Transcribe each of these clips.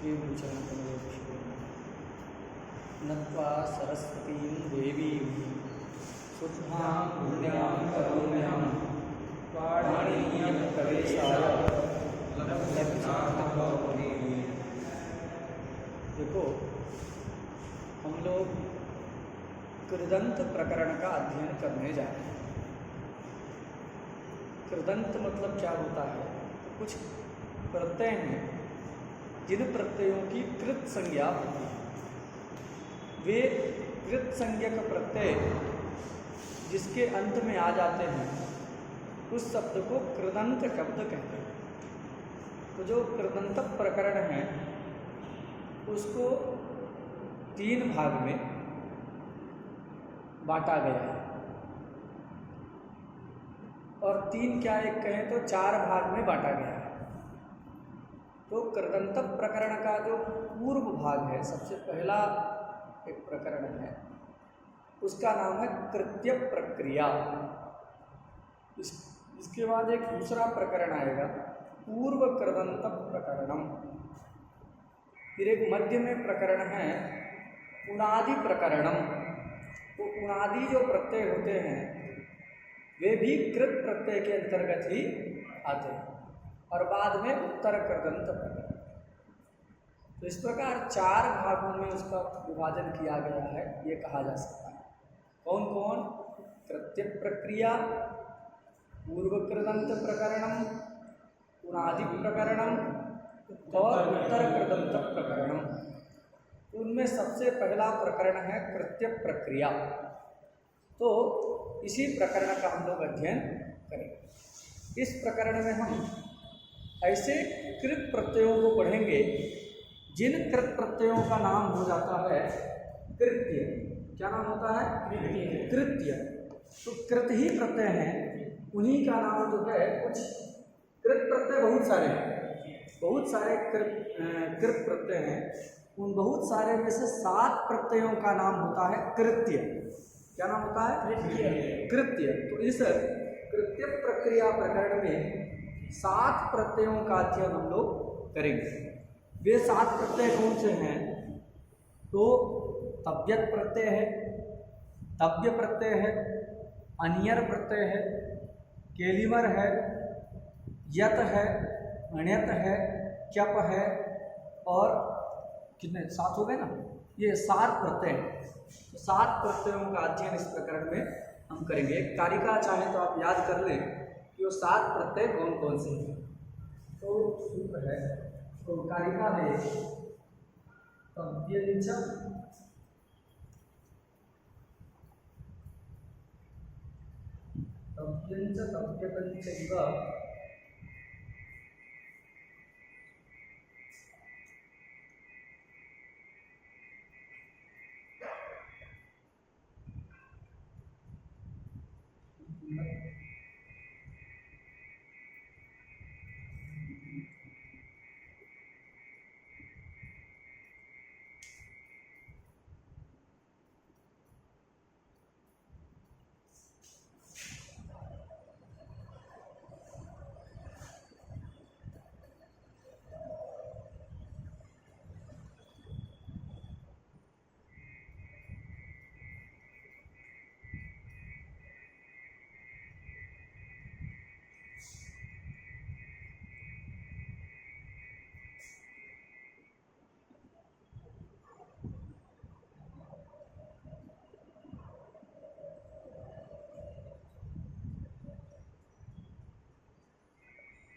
श्रीगुरुचरणकमलेभ्यो नत्वा सरस्वतीं देवीं शुद्धां पुण्यां करुण्यां पाणिनीयं प्रवेशाय देखो, हम लोग कृदंत प्रकरण का अध्ययन करने जा रहे हैं। कृदंत मतलब क्या होता है? तो कुछ प्रत्यय हैं जिन प्रत्ययों की कृत संज्ञा होती है। वे कृत संज्ञक प्रत्यय जिसके अंत में आ जाते हैं उस शब्द को कृदंत शब्द कहते हैं। तो जो कृदंत प्रकरण है उसको तीन भाग में बांटा गया है, और तीन क्या एक कहें तो चार भाग में बांटा गया है। तो कृदंत प्रकरण का जो पूर्व भाग है, सबसे पहला एक प्रकरण है, उसका नाम है कृत्य प्रक्रिया। इसके बाद एक दूसरा प्रकरण आएगा पूर्व कृदंत प्रकरणम। फिर एक मध्य में प्रकरण है उणादि प्रकरणम। तो उणादि जो प्रत्यय होते हैं वे भी कृत प्रत्यय के अंतर्गत ही आते हैं, और बाद में उत्तर कृदंत प्रकरण। तो इस प्रकार चार भागों में उसका विभाजन किया गया है, ये कहा जा सकता है। कौन कौन? कृत्य प्रक्रिया, पूर्व कृदंत प्रकरणम, उणादि प्रकरणम और उत्तर कृदंत प्रकरणम। उनमें सबसे पहला प्रकरण है कृत्य प्रक्रिया। तो इसी प्रकरण का हम लोग अध्ययन करेंगे। इस प्रकरण में हम ऐसे कृत प्रत्ययों को पढ़ेंगे जिन कृत प्रत्ययों का नाम हो जाता है कृत्य। क्या नाम होता है? कृत्य। तो कृत ही प्रत्यय हैं, उन्हीं का नाम जो है, कुछ कृत प्रत्यय बहुत सारे कृत प्रत्यय हैं। उन बहुत सारे में से 7 प्रत्ययों का नाम होता है कृत्य। क्या नाम होता है? कृत्य। तो इस कृत्य प्रक्रिया प्रकरण में 7 प्रत्ययों का अध्ययन हम लोग करेंगे। वे 7 प्रत्यय कौन से हैं? तो तव्यत प्रत्यय है, तव्य प्रत्यय है, अनियर प्रत्यय है, केलिमर है, यत है, अण्यत है, क्यप है, और कितने 7 हो गए ना? ये 7 प्रत्यय हैं। तो 7 प्रत्ययों का अध्ययन इस प्रकरण में हम करेंगे। एक तालिका चाहे तो आप याद कर लें कि वो 7 प्रत्यय कौन कौन से हैं। तो सूत्र है, तो कारिका है तव्यंच, तव्यपंचैव,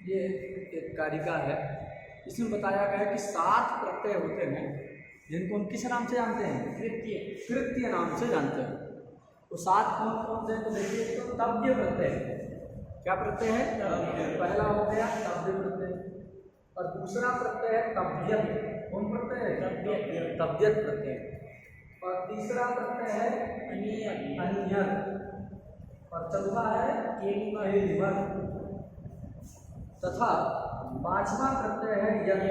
ये एक कारिका है। इसमें बताया गया है कि 7 प्रत्यय होते हैं जिनको हम किस नाम से जानते हैं? कृत्य नाम से जानते हैं। तो 7 कौन कौन से? तो देखिए, तो तव्य प्रत्यय। क्या प्रत्यय है? पहला हो गया तव्य प्रत्यय, और दूसरा प्रत्यय है तव्यत। कौन प्रत्यय है? तव्यत प्रत्यय। और तीसरा प्रत्यय है अनियत, और चौथा है केलिमर, तथा 5वां प्रत्यय है यत।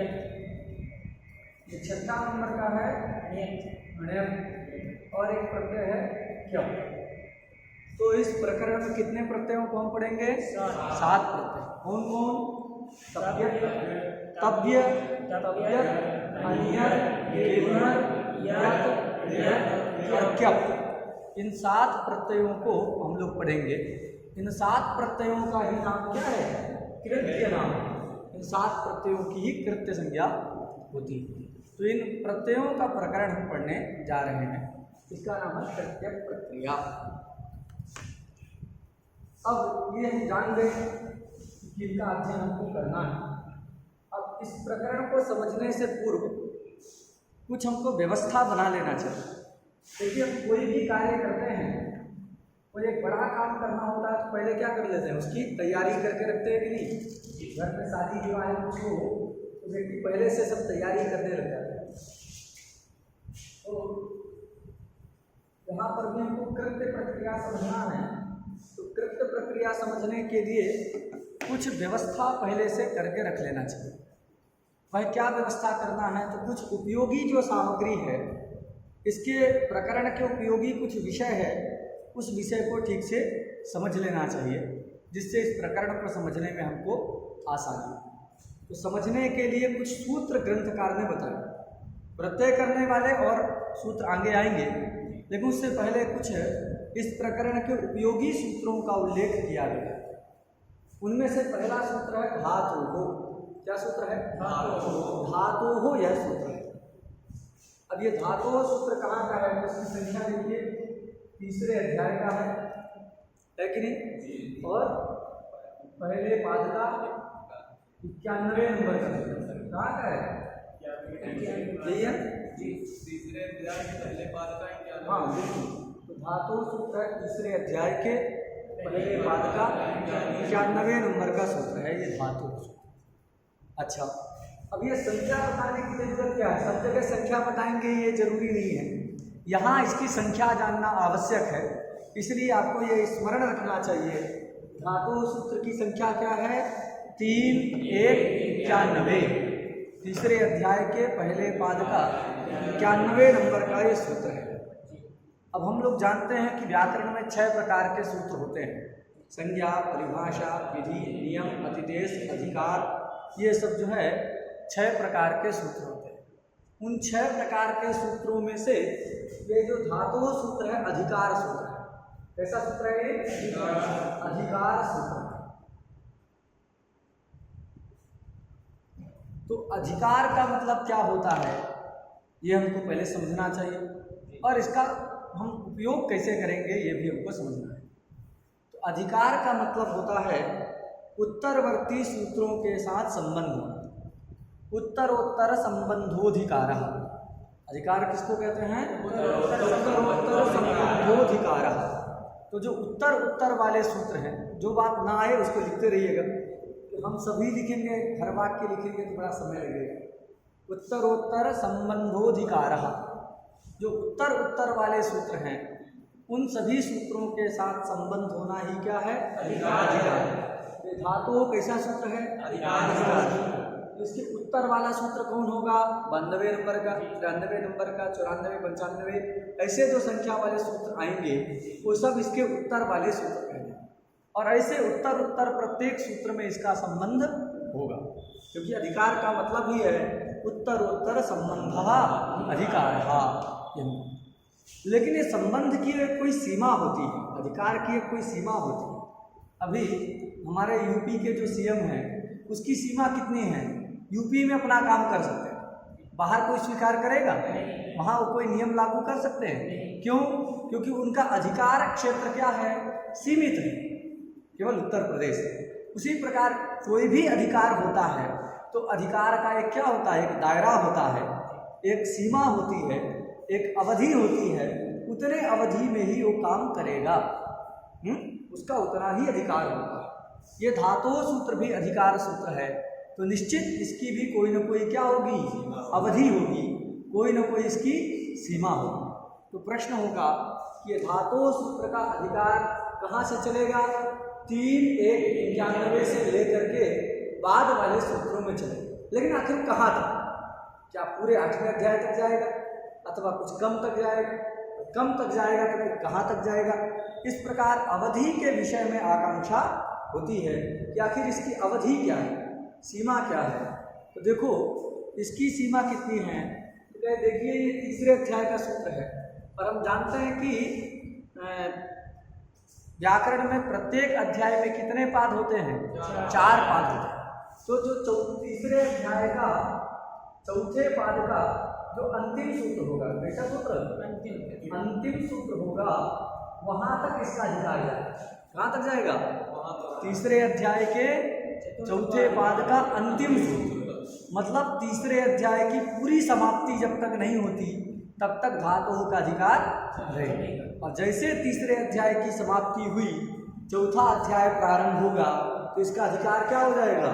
ये 6ठा नंबर का है अण्यत, और एक प्रत्यय है क्यप। तो इस प्रकरण में कितने प्रत्ययों को हम पढ़ेंगे? 7 प्रत्यय। कौन कौन? तव्यत, तव्य, तव्यत्, अन्यत्, किन्नर, यत्, यत्, यज्ञप। इन 7 प्रत्ययों को हम लोग पढ़ेंगे। इन 7 प्रत्ययों का ही नाम क्या है? कृत्य नाम। इन 7 प्रत्ययों की ही कृत्य संज्ञा होती है। तो इन प्रत्ययों का प्रकरण हम पढ़ने जा रहे हैं। इसका नाम है कृत्य प्रक्रिया। अब ये हम जान गए कि इनका अध्ययन हमको करना है। अब इस प्रकरण को समझने से पूर्व कुछ हमको व्यवस्था बना लेना चाहिए। देखिए, हम कोई भी कार्य करते हैं, कोई एक बड़ा काम करना होता है तो पहले क्या कर लेते हैं? उसकी तैयारी करके रखते हैं कि नहीं? घर में शादी विवाह कुछ हो तो व्यक्ति पहले से सब तैयारी करने लग जाता है। तो यहाँ पर भी हमको कृत्य प्रक्रिया समझना है। तो कृत्य प्रक्रिया समझने के लिए कुछ व्यवस्था पहले से करके रख लेना चाहिए। भाई क्या व्यवस्था करना है? तो कुछ उपयोगी जो सामग्री है, इसके प्रकरण के उपयोगी कुछ विषय है, उस विषय को ठीक से समझ लेना चाहिए, जिससे इस प्रकरण को समझने में हमको आसानी हो। तो समझने के लिए कुछ सूत्र ग्रंथकार ने बताए। प्रत्यय करने वाले और सूत्र आगे आएंगे, लेकिन उससे पहले कुछ इस प्रकरण के उपयोगी सूत्रों का उल्लेख किया गया। उनमें से पहला सूत्र है धातोः। क्या सूत्र है? धातोः, यह सूत्र है। अब ये धातोः सूत्र कहाँ का है? इसकी संख्या देखिए, 3रे अध्याय का है कि नहीं? और पहले पाद का 91वें नंबर का कहाँ का है? यही है जी, 3रे अध्याय के पहले पाद का 91। हाँ, तो धातु सूत्र है 3रे अध्याय के पहले पाद का 91वें नंबर का सूत्र है ये धातु सूत्र। अच्छा, अब ये संख्या बताने की जरूरत क्या है? सब जगह संख्या बताएंगे ये जरूरी नहीं है। यहाँ इसकी संख्या जानना आवश्यक है, इसलिए आपको ये स्मरण रखना चाहिए। धातु सूत्र की संख्या क्या है? 3, 1, 91। 3रे अध्याय के पहले पाद का 91वें नंबर का ये सूत्र है। अब हम लोग जानते हैं कि व्याकरण में 6 प्रकार के सूत्र होते हैं। संज्ञा, परिभाषा, विधि, नियम, अतिदेश, अधिकार, ये सब जो है 6 प्रकार के सूत्र होते हैं। उन 6 प्रकार के सूत्रों में से ये जो धातु सूत्र है अधिकार सूत्र है। कैसा सूत्र है ये? अधिकार सूत्र। तो अधिकार का मतलब क्या होता है ये हमको पहले समझना चाहिए, और इसका हम उपयोग कैसे करेंगे ये भी हमको समझना है। तो अधिकार का मतलब होता है उत्तरवर्ती सूत्रों के साथ संबंध होना। उत्तरोत्तर संबंधोधिकार। अधिकार किसको कहते हैं? उत्तरोत्तर संबंधोधिकार। तो जो उत्तर उत्तर वाले सूत्र हैं, जो बात ना आए उसको लिखते रहिएगा। तो हम सभी लिखेंगे, हर वाक्य लिखेंगे तो बड़ा समय लगेगा। उत्तरोत्तर संबंधोधिकार, जो उत्तर उत्तर वाले सूत्र हैं उन सभी सूत्रों के साथ संबंध होना ही क्या है? अधिकार। धातु कैसा सूत्र है? अधिकार। इसके उत्तर वाला सूत्र कौन होगा? 92वें नंबर का, 93वें नंबर का, 94, 95, ऐसे जो संख्या वाले सूत्र आएंगे वो सब इसके उत्तर वाले सूत्र कहते हैं। और ऐसे उत्तर उत्तर प्रत्येक सूत्र में इसका संबंध होगा, क्योंकि अधिकार का मतलब ही है उत्तरोत्तर संबंधः अधिकारः। लेकिन ये संबंध की एक कोई सीमा होती है, अधिकार की एक कोई सीमा होती है। अभी हमारे यूपी के जो सीएम हैं उसकी सीमा कितनी है? यूपी में अपना काम कर सकते हैं, बाहर कोई स्वीकार करेगा? वहाँ वो कोई नियम लागू कर सकते हैं? क्यों? क्योंकि उनका अधिकार क्षेत्र क्या है? सीमित है, केवल उत्तर प्रदेश है। उसी प्रकार कोई भी अधिकार होता है तो अधिकार का एक क्या होता है? एक दायरा होता है, एक सीमा होती है, एक अवधि होती है। उतने अवधि में ही वो काम करेगा, उसका उतना ही अधिकार होगा। ये धातु सूत्र भी अधिकार सूत्र है, तो निश्चित इसकी भी कोई ना कोई क्या होगी? अवधि होगी, कोई ना कोई इसकी सीमा होगी। तो प्रश्न होगा कि ये धातु सूत्र का अधिकार कहाँ से चलेगा? 3, 1, 91 से लेकर के बाद वाले सूत्रों में चलेगा। लेकिन आखिर कहाँ तक? क्या पूरे 8वें अध्याय तक जाएगा अथवा कुछ कम तक जाएगा? कम तक जाएगा तो फिर कहाँ तक जाएगा? इस प्रकार अवधि के विषय में आकांक्षा होती है कि आखिर इसकी अवधि क्या है, सीमा क्या है। तो देखो इसकी सीमा कितनी है, तो देखिए ये तीसरे अध्याय का सूत्र है, और हम जानते हैं कि व्याकरण में प्रत्येक अध्याय में कितने पाद होते हैं, 4 पाद होते हैं। तो जो तीसरे अध्याय का चौथे पाद का जो अंतिम सूत्र होगा, कैसा सूत्र, अंतिम सूत्र होगा, वहां तक इसका अधिकार जाएगा। कहाँ तक जाएगा, तीसरे अध्याय के चौथे पाद का अंतिम सूत्र, मतलब तीसरे अध्याय की पूरी समाप्ति जब तक नहीं होती तब तक धातुओं का अधिकार रहेगा। और जैसे तीसरे अध्याय की समाप्ति हुई, चौथा अध्याय प्रारंभ होगा, तो इसका अधिकार क्या हो जाएगा,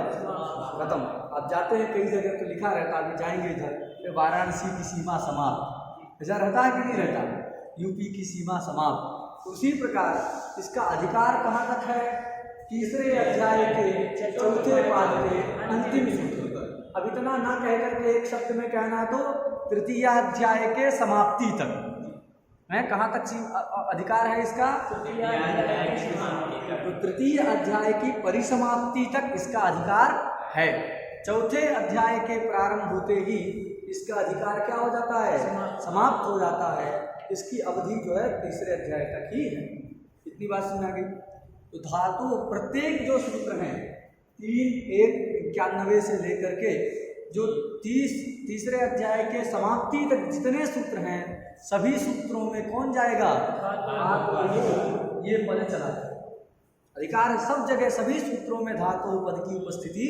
खत्म। आप जाते हैं कई जगह तो लिखा रहता है, अभी जाएंगे इधर, वाराणसी की सीमा समाप्त, ऐसा रहता है कि नहीं रहता, यूपी की सीमा समाप्त। उसी प्रकार इसका अधिकार कहाँ तक है, तीसरे अध्याय के चौथे पाद के अंतिम सूत्र। अब इतना ना कहकर के एक शब्द में कहना, तो तृतीय अध्याय के समाप्ति तक है, कहाँ तक अधिकार है इसका, तो तृतीय अध्याय की परिसमाप्ति तक इसका अधिकार है। चौथे अध्याय के प्रारंभ होते ही इसका अधिकार क्या हो जाता है, समाप्त हो जाता है। इसकी अवधि जो है तीसरे अध्याय तक ही है। इतनी बात समझ आ गई। तो धातु प्रत्येक जो सूत्र हैं 3, 1, 91 से लेकर के जो तीसरे अध्याय के समाप्ति तक जितने सूत्र हैं, सभी सूत्रों में कौन जाएगा, ये पद चला जाएगा। अधिकार सब जगह सभी सूत्रों में धातु पद की उपस्थिति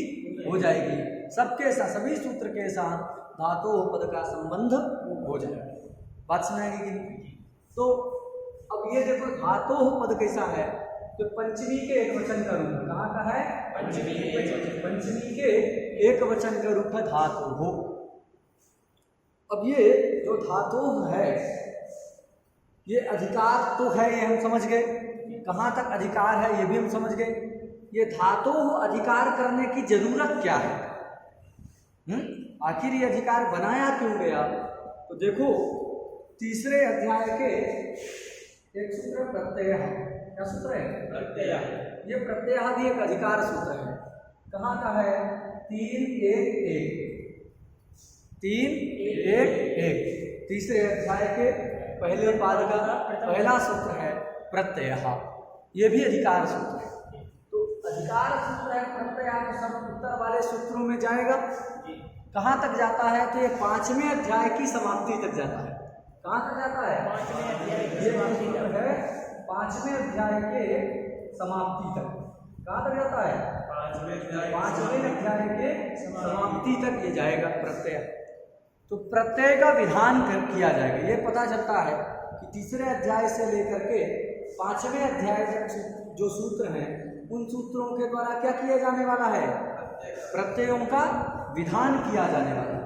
हो जाएगी। सबके साथ, सभी सूत्र के साथ धातु पद का संबंध हो जाएगा। बात सुनाएगी कि नहीं? तो अब ये देखो धातु पद कैसा है, तो पंचमी के एक वचन का रूप, कहाँ का है, पंचमी के एक वचन का रूप है धातु हो। अब ये जो धातु है, ये अधिकार तो है, ये हम समझ गए, कहाँ तक अधिकार है ये भी हम समझ गए। ये धातु अधिकार करने की जरूरत क्या है, आखिर ये अधिकार बनाया क्यों गया? तो देखो तीसरे अध्याय के एक सूत्र प्रत्यय, क्या सूत्र है, प्रत्यय। ये प्रत्यय भी एक अधिकार सूत्र है। कहाँ का है, 3, 1, 1, 3, 1, 1, तीसरे अध्याय के पहले पाद का पहला सूत्र है प्रत्यय। ये भी अधिकार सूत्र है। तो अधिकार सूत्र है प्रत्यय, तो सब उत्तर वाले सूत्रों में जाएगा। कहाँ तक जाता है, तो ये 5वें अध्याय की समाप्ति तक जाता है। कहाँ तक जाता है, 5वें अध्याय की समाप्ति तक है, 5वें अध्याय के समाप्ति तक। कहाँ तक जाता है, 5वें अध्याय के समाप्ति तक ये जाएगा प्रत्यय। तो प्रत्यय का विधान किया जाएगा। ये पता चलता है कि तीसरे अध्याय से लेकर के 5वें अध्याय तक जो सूत्र हैं, उन सूत्रों के द्वारा क्या किया जाने वाला है, प्रत्ययों का विधान किया जाने वाला है।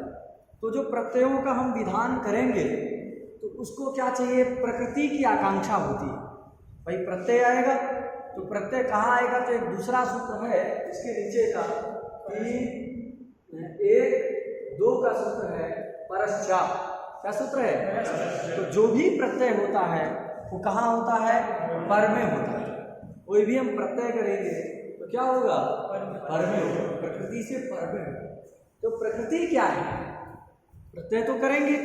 तो जो प्रत्ययों का हम विधान करेंगे तो उसको क्या चाहिए, प्रकृति की आकांक्षा होती है। भाई प्रत्यय आएगा तो प्रत्यय कहाँ आएगा, तो एक दूसरा सूत्र है इसके नीचे का 3, 1, 2 का सूत्र है परश्चात। क्या सूत्र है, तो जो भी प्रत्यय होता है वो कहाँ होता है, पर में होता है। कोई भी हम प्रत्यय करेंगे तो क्या होगा, पर में होगा, प्रकृति से पर में होगा। तो प्रकृति क्या है, प्रत्यय तो करेंगे,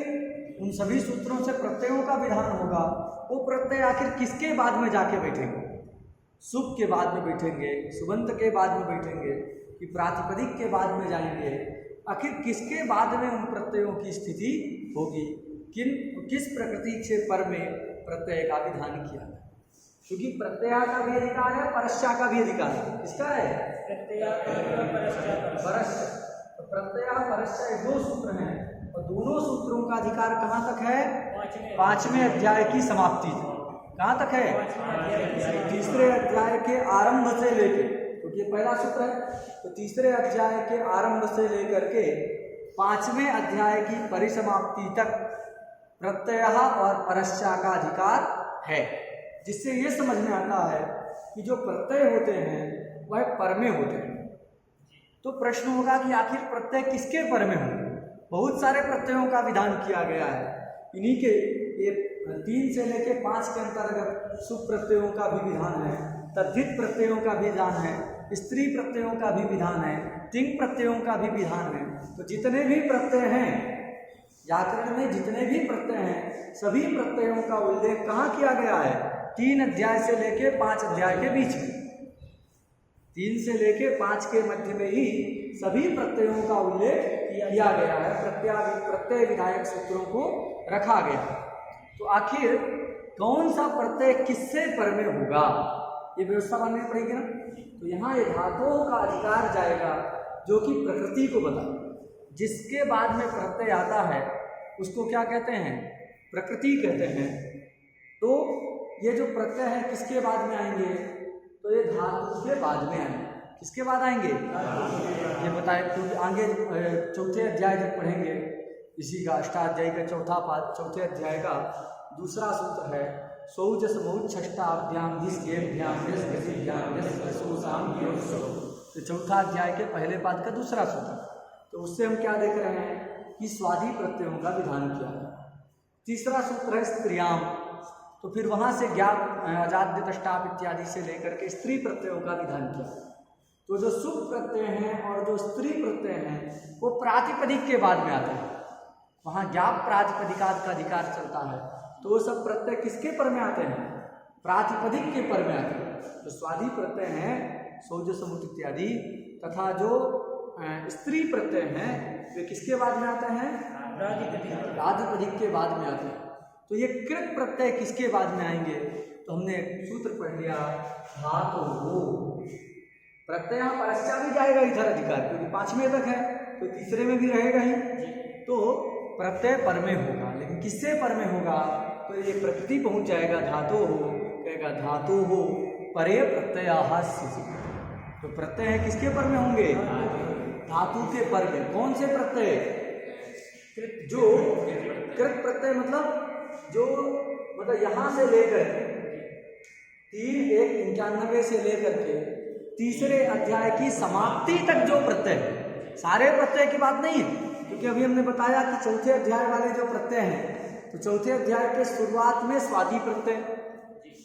उन सभी सूत्रों से प्रत्ययों का विधान होगा। वो प्रत्यय आखिर किसके बाद में जाके बैठेंगे, सुख के बाद में बैठेंगे, सुबंत के बाद में बैठेंगे, कि प्रातिपदिक के बाद में जाएंगे, आखिर किसके बाद में उन प्रत्ययों की स्थिति होगी, किस प्रकृति से पर में प्रत्यय का विधान किया है। क्योंकि प्रत्यय का भी अधिकार है, परश्चा का भी अधिकार है। किसका है, प्रत्यय परश्चा 2 सूत्र हैं, और दोनों सूत्रों का अधिकार कहाँ तक है, 5वें अध्याय की समाप्ति तक। कहाँ तक है, तीसरे अध्याय के आरंभ से लेकर, क्योंकि तो पहला सूत्र है, तो तीसरे अध्याय के आरंभ से लेकर के 5वें अध्याय की परिसमाप्ति तक प्रत्यय और परश्चा का अधिकार है। जिससे ये समझ में आता है कि जो प्रत्यय होते हैं वह पर में होते हैं। तो प्रश्न होगा कि आखिर प्रत्यय किसके पर में होंगे। बहुत सारे प्रत्ययों का विधान किया गया है। इन्हीं के ये 3 से लेकर 5 के अंतर्गत सुख प्रत्ययों का भी विधान है, तद्धित प्रत्ययों का भी विधान है, स्त्री प्रत्ययों का भी विधान है, तिंग प्रत्ययों का भी विधान है। तो जितने भी प्रत्यय हैं व्याकरण में, जितने भी प्रत्यय हैं, सभी प्रत्ययों का उल्लेख कहाँ किया गया है? 3 अध्याय से लेके 5 अध्याय के बीच में, 3 से लेके 5 के मध्य में ही सभी प्रत्ययों का उल्लेख किया गया है, प्रत्यय विधायक सूत्रों को रखा गया। तो आखिर कौन सा प्रत्यय किससे पर में होगा, ये व्यवस्था बननी पड़ेगी ना। तो यहाँ ये धातुओं का अधिकार जाएगा जो कि प्रकृति को बताए। जिसके बाद में प्रत्यय आता है उसको क्या कहते हैं? प्रकृति कहते हैं। तो ये जो प्रत्यय है किसके बाद में आएंगे? तो ये धातु के बाद में आएंगे। किसके बाद आएंगे? ये बताए। तो आगे चौथे अध्याय जब पढ़ेंगे इसी का अष्टाध्यायी का चौथे अध्याय का दूसरा सूत्र है सौजस बहुच्छष्टाभ्याम तो चौथा अध्याय के पहले पाद का दूसरा सूत्र। तो उससे हम क्या देख रहे हैं कि स्वादि प्रत्ययों का विधान किया है। तीसरा सूत्र है स्त्रियाम। तो फिर वहाँ से ज्ञाप अजाद्य तष्टाप इत्यादि से लेकर के स्त्री प्रत्ययों का विधान किया। तो जो सुख प्रत्यय हैं और जो स्त्री प्रत्यय हैं वो प्रातिपदिक के बाद में आते हैं। वहाँ ज्ञाप प्रातिपदिकाद का अधिकार चलता है। तो वो सब प्रत्यय किसके पर में आते हैं? प्रातिपदिक के पर में आते हैं। जो स्वादि प्रत्यय हैं सौज समुत इत्यादि, तथा जो स्त्री प्रत्यय हैं वे किसके बाद में आते हैं? प्रातिपदिक के बाद में आते हैं। तो ये कृत प्रत्यय किसके बाद में आएंगे? तो हमने सूत्र पढ़ लिया धातु हो प्रत्यय। यहाँ परस्या भी जाएगा इधर अधिकार, क्योंकि 5वें तक है तो तीसरे में भी रहेगा ही। तो प्रत्यय पर में होगा, लेकिन किससे पर में होगा? तो ये प्रकृति पहुंच जाएगा धातु हो, कहेगा धातु हो परे प्रत्ययाः स्युः। तो प्रत्यय है किसके पर में होंगे? धातु के पर में। कौन से प्रत्यय? जो कृत प्रत्यय मतलब जो यहाँ से लेकर 3:1:91 से लेकर के तीसरे अध्याय की समाप्ति तक जो प्रत्यय, सारे प्रत्यय की बात नहीं है, क्योंकि अभी हमने बताया कि चौथे अध्याय वाले जो प्रत्यय हैं तो चौथे अध्याय के शुरुआत में स्वादि प्रत्यय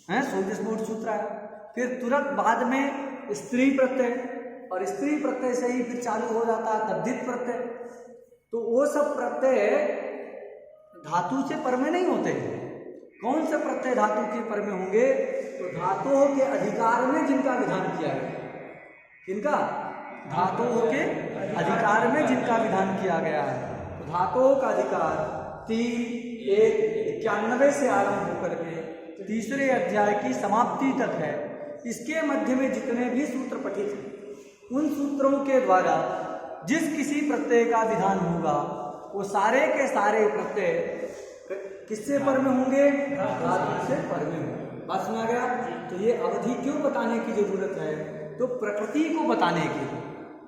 है, सौजस्मूढ़ सूत्र है। फिर तुरंत बाद में स्त्री प्रत्यय, और स्त्री प्रत्यय से ही फिर चालू हो जाता है तद्धित प्रत्यय। तो वो सब प्रत्यय धातु से पर में नहीं होते। कौन से प्रत्यय धातु के पर में होंगे? तो धातुओं के अधिकार में जिनका विधान किया गया। किनका? धातुओं के अधिकार में जिनका विधान किया गया है। तो धातुओं का अधिकार 3:1:91 से आरंभ होकर के तीसरे अध्याय की समाप्ति तक है। इसके मध्य में जितने भी सूत्र पठित हैं उन सूत्रों के द्वारा जिस किसी प्रत्यय का विधान होगा वो सारे के सारे प्रत्यय किससे पर में होंगे? धातु से पर में होंगे। बात समझ आ गया? तो ये अवधि क्यों बताने की जरूरत है? तो प्रकृति को बताने की,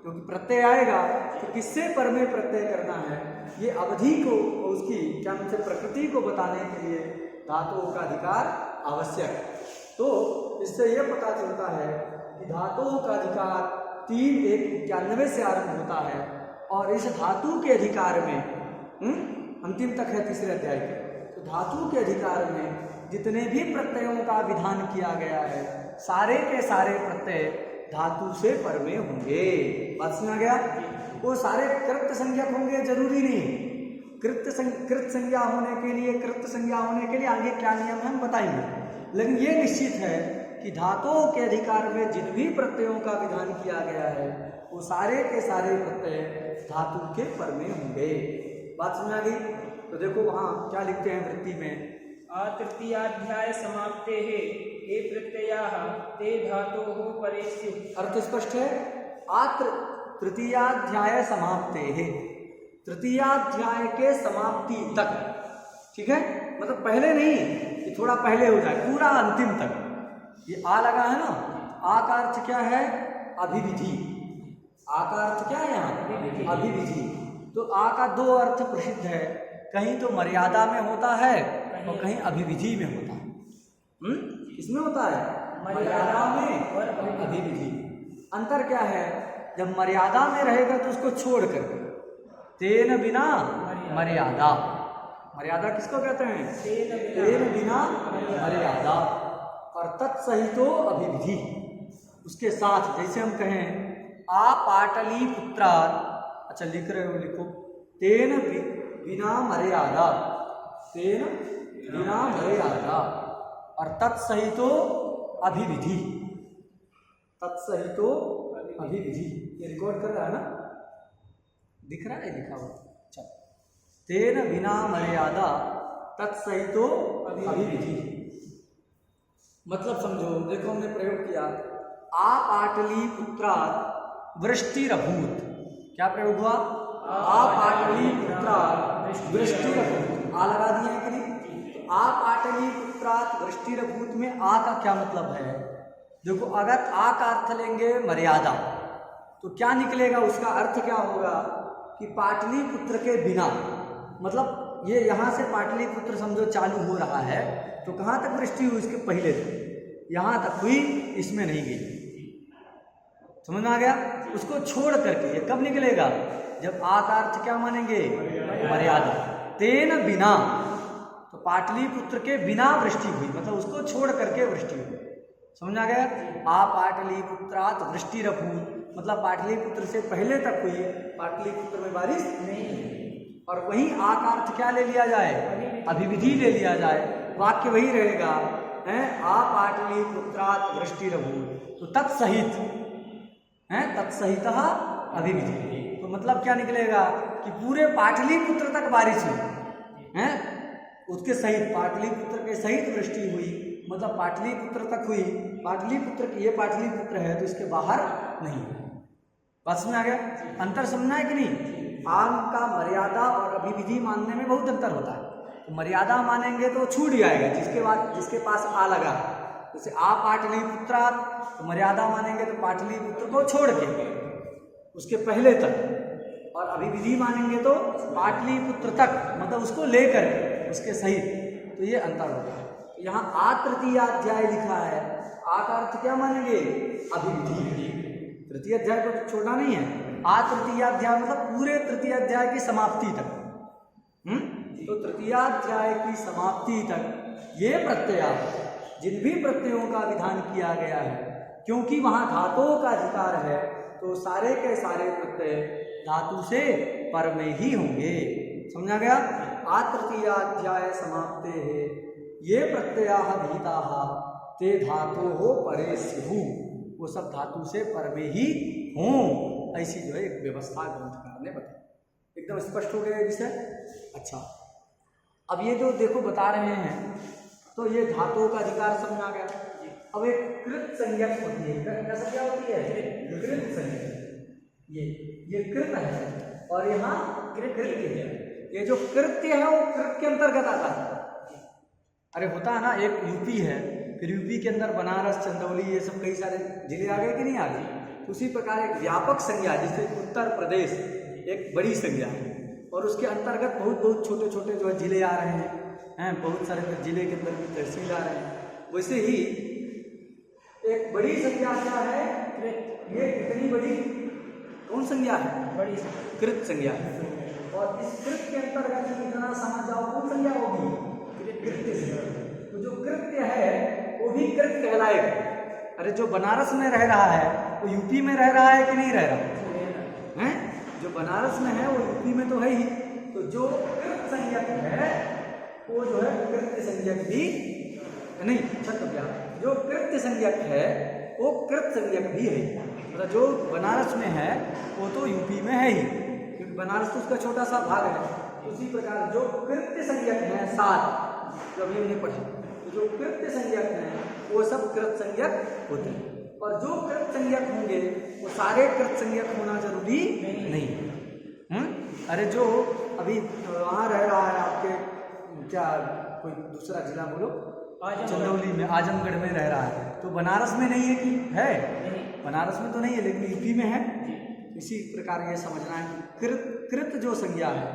क्योंकि प्रत्यय आएगा तो किससे पर में प्रत्यय करना है, ये अवधि को उसकी क्या मतलब प्रकृति को बताने के लिए धातुओं का अधिकार आवश्यक है। तो इससे यह पता चलता है कि धातुओं का अधिकार 3:1:91 से आरंभ होता है, और इस धातु के अधिकार में अंतिम तक है तीसरे अध्याय के। तो धातु के अधिकार में जितने भी प्रत्ययों का विधान किया गया है सारे के सारे प्रत्यय धातु से पर में होंगे। बात समझ गया? वो सारे कृत संज्ञक होंगे जरूरी नहीं। कृत संज्ञा होने के लिए, कृत संज्ञा होने के लिए आगे क्या नियम है हम बताएंगे, लेकिन ये निश्चित है कि धातुओं के अधिकार में जिन भी प्रत्ययों का विधान किया गया है वो सारे के सारे प्रत्यय धातु के पर में होंगे। बात समझ आ गई? तो देखो वहाँ क्या लिखते हैं वृत्ति में, तृतीयाध्याय समाप्ते है ये प्रत्ययाः ते धातोः परे स्युः। अर्थ स्पष्ट है। तृतीयाध्याय समाप्ते है, तृतीयाध्याय के समाप्ति तक। ठीक है, मतलब पहले नहीं, ये थोड़ा पहले हो जाए, पूरा अंतिम तक। ये आ लगा है ना, आ का अर्थ क्या है? अभिविधि। आ का अर्थ क्या है यहाँ? अभिविधि। तो आ का 2 अर्थ प्रसिद्ध है, कहीं तो मर्यादा में होता है और कहीं अभिविधि में होता है। किसमें होता है? मर्यादा में और अभिविधि। अंतर क्या है? जब मर्यादा में रहेगा तो उसको छोड़ कर, तेन बिना मर्यादा। मर्यादा किसको कहते हैं? तेन बिना मर्यादा। और तत्सहितो अभिविधि। उसके साथ, जैसे हम कहें आ पाटली पुत्रार, अच्छा लिख रहे हो लिखो, तेन बिना मर्यादा, तेन बिना मर्यादा, और तत्सहितो अभिविधि, तत्सहितो अभिविधि, ये रिकॉर्ड कर रहा है ना, दिख रहा है लिखा हुआ, चल, तेन बिना मर्यादा तत्सहितो अभिविधि, मतलब समझो, देखो हमने प्रयोग किया, आ पाटली पुत्रात् वृष्टिरभूत, क्या प्रयोग हुआ, आ पाटली पुत्रात् वृष्टिरभूत, आ लगा दिए हैं कि नहीं, तो आ पाटली पुत्रात् वृष्टिरभूत में आ का क्या मतलब है, देखो अगर आ का अर्थ लेंगे मर्यादा, तो क्या निकलेगा, उसका अर्थ क्या होगा कि पाटलिपुत्र के बिना, मतलब ये यहाँ से पाटलिपुत्र समझो चालू हो रहा है, तो कहाँ तक वृष्टि हुई, इसके पहले तक, यहाँ तक हुई, इसमें नहीं गई, समझ में आ गया, उसको छोड़ करके ये कब निकलेगा, जब आ का अर्थ क्या मानेंगे, मर्यादा, तेन बिना, तो पाटलिपुत्र के बिना वृष्टि हुई, मतलब उसको छोड़ करके वृष्टि हुई, समझ आ गया, आ पाटलिपुत्रात् वृष्टिरभूत, मतलब पाटलिपुत्र से पहले तक हुई, पाटलिपुत्र में बारिश नहीं, और वहीं आ का अर्थ क्या ले लिया जाए, अभिविधि ले लिया जाए, वाक्य वही रहेगा, है आ पाटलिपुत्रात् वृष्टिरभूत, तो तत्सहित है, तत्सहितः अभिविधि, तो मतलब क्या निकलेगा कि पूरे पाटलिपुत्र तक बारिश हुई है, उसके सहित, पाटलिपुत्र के सहित वृष्टि हुई, मतलब पाटलिपुत्र तक हुई, पाटलिपुत्र, ये पाटलिपुत्र है तो इसके बाहर नहीं, बात समझ आ गया, अंतर समझना है कि नहीं, आम का मर्यादा और अभिविधि मानने में बहुत अंतर होता है, तो मर्यादा मानेंगे तो छूट जाएगा, जिसके पास आ लगा, जैसे आ पाटलिपुत्रात्, तो मर्यादा मानेंगे तो पाटलिपुत्र को छोड़ के उसके पहले तक, और अभिविधि मानेंगे तो पाटलिपुत्र तक, मतलब उसको लेकर उसके सहित, तो ये अंतर होता है। यहाँ आ तृतीयाध्याय लिखा है, आ का अर्थ क्या मानेंगे, अभिविधि, तृतीय अध्याय को छोड़ना नहीं है, आ तृतीयाध्याय मतलब पूरे तृतीयाध्याय की समाप्ति तक, तो तृतीयाध्याय की समाप्ति तक ये प्रत्यय, जिन भी प्रत्ययों का विधान किया गया है, क्योंकि वहां धातुओं का अधिकार है, तो सारे के सारे प्रत्यय धातु से पर में ही होंगे, समझा गया, आ तृतीयाध्याय समाप्ते है, ये प्रत्ययाः विहिताः ते धातोः परे स्युः, वो सब धातु से पर में ही हों, ऐसी जो है एक व्यवस्था ग्रंथकार ने बताई, एकदम स्पष्ट हो गया विषय। अच्छा, अब ये जो देखो बता रहे हैं, तो ये धातुओं का अधिकार समझ आ गया। अब एक कृत संज्ञक होती है, क्या संज्ञा होती है, कृत संज्ञक, ये कृत है और यहाँ कृत्य है, ये जो कृत्य है वो कृत के अंतर्गत आता है। अरे होता है ना, एक यूपी है, फिर यूपी के अंदर बनारस, चंदौली, ये सब कई सारे जिले आ गए कि नहीं आ गए, उसी प्रकार एक व्यापक संज्ञा, जैसे उत्तर प्रदेश एक बड़ी संज्ञा है, और उसके अंतर्गत बहुत बहुत छोटे छोटे जो है जिले आ रहे हैं, बहुत सारे जिले के अंदर भी तहसील आ रहे हैं। वैसे ही एक बड़ी संज्ञा क्या है, ये कितनी बड़ी, कौन संज्ञा है, बड़ी कृत संज्ञा है, और इस कृत के अंतर्गत इतना समझ जाओ कौन संज्ञा होगी, कृत्य संज्ञा। तो जो कृत्य है वो भी कृत कहलाएगा। अरे जो बनारस में रह रहा है वो यूपी में रह रहा है कि नहीं रह रहा है, जो बनारस में है वो यूपी में तो है ही, तो जो कृत संज्ञक है वो जो है कृत्य संज्ञक भी नहीं, क्या, जो कृत्य संज्ञक है वो कृत संज्ञक भी है, मतलब जो बनारस में है वो तो यूपी में है ही, क्योंकि बनारस तो उसका छोटा सा भाग है। उसी प्रकार जो कृत्य संज्ञक है, सात जो अभी हमने पढ़ा, तो जो कृत्य संज्ञक हैं वो सब कृत संज्ञक होते हैं, और जो कृत संज्ञक होंगे वो सारे कृत संज्ञक होना जरूरी नहीं। अरे जो अभी वहाँ रह रहा है आपके, क्या कोई दूसरा जिला बोलो, चंदौली में, आजमगढ़ में रह रहा है, तो बनारस में नहीं है कि है, बनारस में तो नहीं है लेकिन यूपी में है। इसी प्रकार ये समझना है कि कृत जो संज्ञा है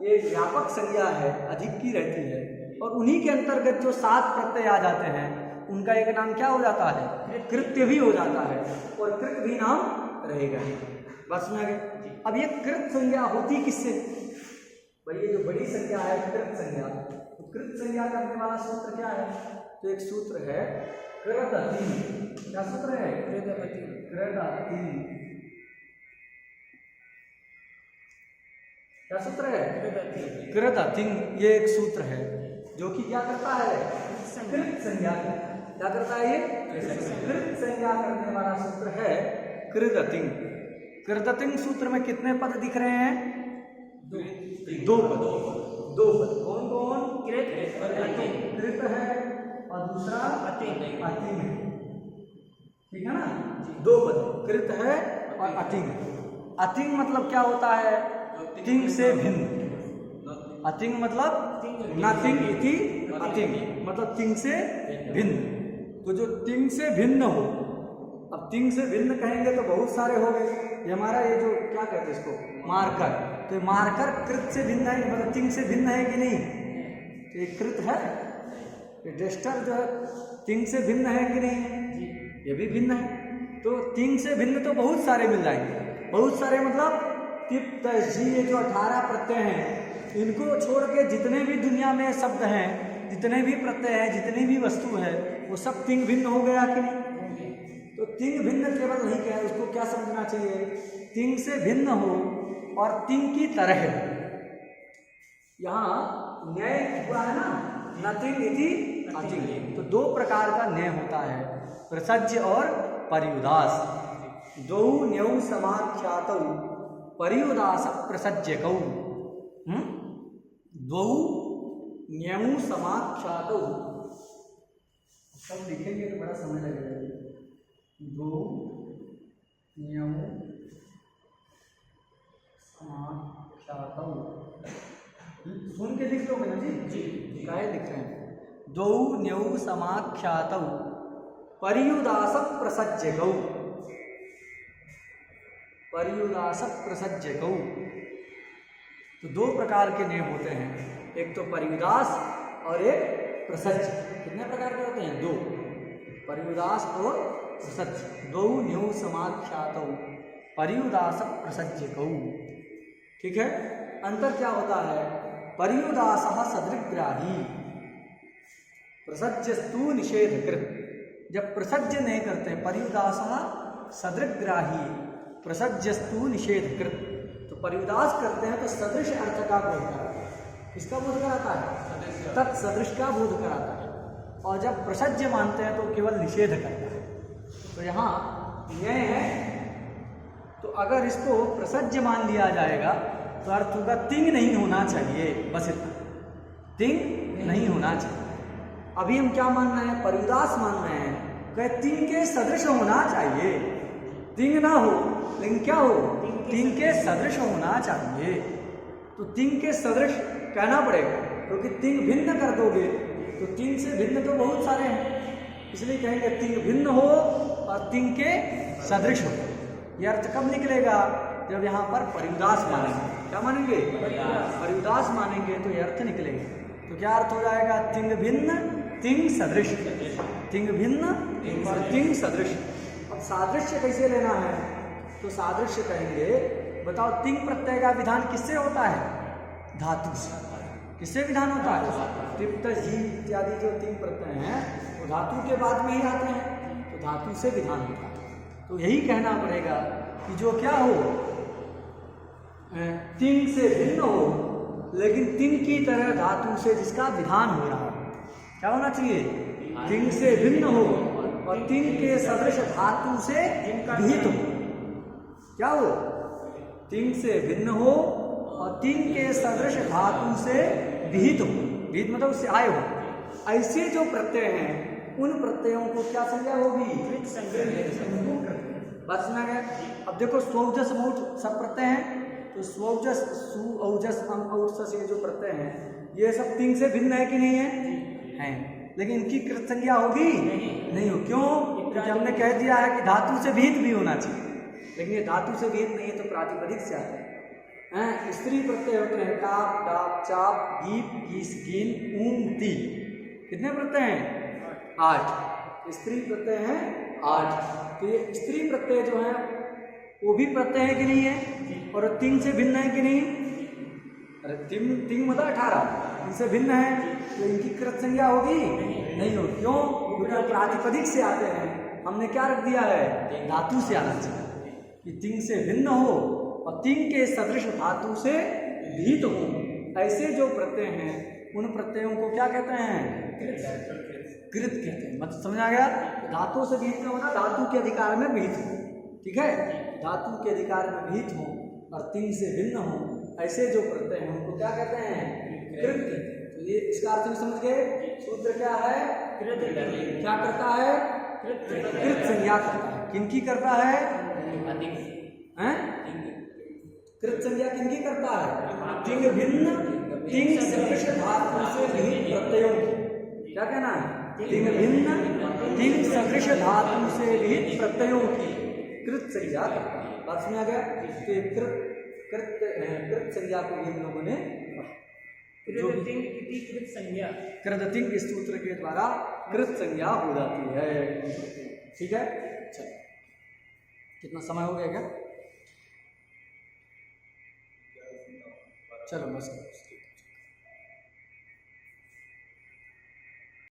ये व्यापक संज्ञा है, अधिक की रहती है, और उन्हीं के अंतर्गत जो सात प्रत्यय आ जाते हैं उनका एक नाम क्या हो जाता है, कृत्य भी हो जाता है, और कृत भी नाम रहेगा। बात सुना गया। अब ये कृत संज्ञा होती किससे, भाई ये जो बड़ी संज्ञा है कृत संज्ञा, तो कृत संज्ञा करने वाला सूत्र क्या है, तो एक सूत्र है कृदतिं। क्या सूत्र है? कृदति। कृदतिं। क्या सूत्र है? कृदति। कृदतिं। ये एक सूत्र है जो कि क्या करता है? कृत संज्ञा। क्या करता है ये? कृत संज्ञा करने वाला सूत्र है कृदतिं। कृदतिं सूत्र में कितने पद दिख रहे हैं? दो पद। दो पद कौन कौन? कृत और अतिं। कृत है और दूसरा अतिं। अतिं है। ठीक है ना? दो पद, कृत है और अतिं। अतिं मतलब क्या होता है? तिंग से भिन्न। अतिंग मतलब नथिंग इति अतिंग, मतलब तिंग से भिन्न। तो जो तिंग से भिन्न हो, अब तिंग से भिन्न कहेंगे तो बहुत सारे हो गए। ये हमारा ये जो क्या कहते हैं इसको, मार्कर, तो ये मार्कर कृत से भिन्न है, मतलब तिंग से भिन्न है कि नहीं? तो ये कृत है। ये डेस्टर जो है तिंग से भिन्न है कि नहीं? ये भी भिन्न है। तो तिंग से भिन्न तो बहुत सारे मिल जाएंगे। बहुत सारे मतलब तिप तस जी, ये जो 18 प्रत्यय हैं, इनको छोड़ के जितने भी दुनिया में शब्द हैं, जितने भी प्रत्यय हैं, जितनी भी वस्तु है, वो सब तिंग भिन्न हो गया कि नहीं? तो तिंग भिन्न केवल नहीं कहे, उसको क्या समझना चाहिए? तिंग से भिन्न हो और तिंग की तरह। यहाँ न्याय हुआ है ना, नथिंग इति अतिंग। तो दो प्रकार का न्याय होता है, प्रसज्य और पर्युदास। दो न्यौ समाख्यातौ पर्युदास प्रसज्यकौ। दो न्यौ समाख्यातौ। सब लिखेंगे तो बड़ा समय लगेगा। दो न्यौ समाख्यातौ। सुन के लिख दोगे ना जी? जी। काहे लिख रहे हैं? दो न्यौ समाख्यातौ पर्युदास प्रसज्यकौ। पर्युदास प्रसज्यकौ। तो दो प्रकार के नियम होते हैं, एक तो पर्युदास और एक प्रसज्य। कितने प्रकार के होते हैं? दो, पर्युदास और प्रसज्य। दो न्यौ समाख्यातौ पर्युदास प्रसज्यकौ। ठीक है? अंतर क्या होता है? पर्युदासः सदृग्राही, प्रसज्यस्तु निषेधकृत। जब प्रसज्य नहीं करते, पर्युदासः सदृग्राही प्रसज्यस्तु निषेधकृत, तो पर्युदास करते हैं तो सदृश अर्थ का बोध कराता है। किसका बोध कराता है? तत्सदृश का बोध कराता है। और जब प्रसज्य मानते हैं तो केवल निषेध करता है। तो यहाँ न्याय है, तो अगर इसको प्रसज्य मान लिया जाएगा तो अर्थ होगा तिंग नहीं होना चाहिए, बस इतना, तिंग नहीं होना चाहिए। अभी हम क्या मान रहे हैं? पर्युदास मान रहे हैं, कहे तिंग के सदृश होना चाहिए। तिंग ना हो लेकिन क्या हो? तिंग के सदृश होना चाहिए। तो तिंग के सदृश कहना पड़ेगा, क्योंकि तिंग भिन्न कर दोगे तो तिंग से भिन्न तो बहुत सारे हैं, इसलिए कहेंगे तिंग भिन्न हो और तिंग के सदृश हो। यह अर्थ कब निकलेगा? जब यहाँ पर पर्युदास मानेंगे। क्या मानेंगे? पर्युदास मानेंगे तो यह अर्थ निकलेगा। तो क्या अर्थ हो जाएगा? तिंग भिन्न तिंग सदृश, तिंग भिन्न और तिंग सदृश। अब सादृश्य कैसे लेना है? तो सादृश्य कहेंगे, बताओ तिंग प्रत्यय का विधान किससे होता है? धातु से। किससे विधान होता है? तिप्त जीव इत्यादि जो तिंग प्रत्यय हैं वो धातु के बाद में ही आते हैं, तो धातु से विधान होता है। तो यही कहना पड़ेगा कि जो क्या हो, तिंग से भिन्न हो लेकिन तिंग की तरह धातु से जिसका विधान हो रहा हो। क्या होना चाहिए? तिंग से भिन्न हो और तिंग के सदृश धातु से विहित हो। क्या हो? तिंग से भिन्न हो और तिंग के सदृश धातु से विहित हो। विहित मतलब उससे आए हो। ऐसे जो प्रत्यय हैं उन प्रत्ययों को क्या संज्ञा होगी? बात सुना गया? अब देखो स्वौजस मौट सब प्रत्यय हैं, तो स्वौजस सु औजस अम औजस ये जो प्रत्यय हैं ये सब तिंग से भिन्न है कि नहीं है? हैं। लेकिन इनकी कृत संज्ञा होगी? नहीं हो। क्यों? क्योंकि हमने कह दिया है कि धातु से विहित भी होना चाहिए, लेकिन ये धातु से विहित नहीं है तो प्रातिपदिक से आते हैं। स्त्री प्रत्यय होते हैं टाप डाप चाप गीप गीस गीन ऊम ती। कितने प्रत्यय हैं? 8 स्त्री प्रत्यय हैं 8। तो ये स्त्री प्रत्यय जो है वो भी प्रत्यय है कि नहीं है? और तिंग से भिन्न है कि नहीं? अरे तिंग मतलब 18, इनसे भिन्न है तो इनकी कृत संज्ञा होगी नहीं होगी। क्यों? क्योंकि प्रातिपदिक से आते हैं, हमने क्या रख दिया है, धातु से आना चाहिए कि तिंग से भिन्न हो और तिंग के सदृश धातु से विहित हो। ऐसे जो प्रत्यय हैं उन प्रत्ययों को क्या कहते हैं, कृत कहते हैं। मतलब समझ आ गया? धातु से विहित का होना धातु के अधिकार में विहित हो, ठीक है, धातु के अधिकार में विहित हो और तिंग से भिन्न हो, ऐसे जो प्रत्यय हैं उनको क्या कहते हैं, कृत कहते हैं। तो ये इसका अर्थ भी समझ गए। सूत्र क्या है, क्या करता है, कृत संज्ञा करता है। किनकी करता है, हैं? कृत संज्ञा किनकी करता है, तिंग भिन्न तिंग सदृश धातु से विहित प्रत्ययों की। क्या कहना है, तिंग भिन्न तिंग सदृश धातु से विहित प्रत्ययों की कृत संज्ञा करता है। बात समझ आ गया? तो कृत संज्ञा को भी हम लोगों ने कृदतिंग इस सूत्र के द्वारा कृत संज्ञा हो जाती है। ठीक है, चलो कितना समय हो गया क्या? चलो बस।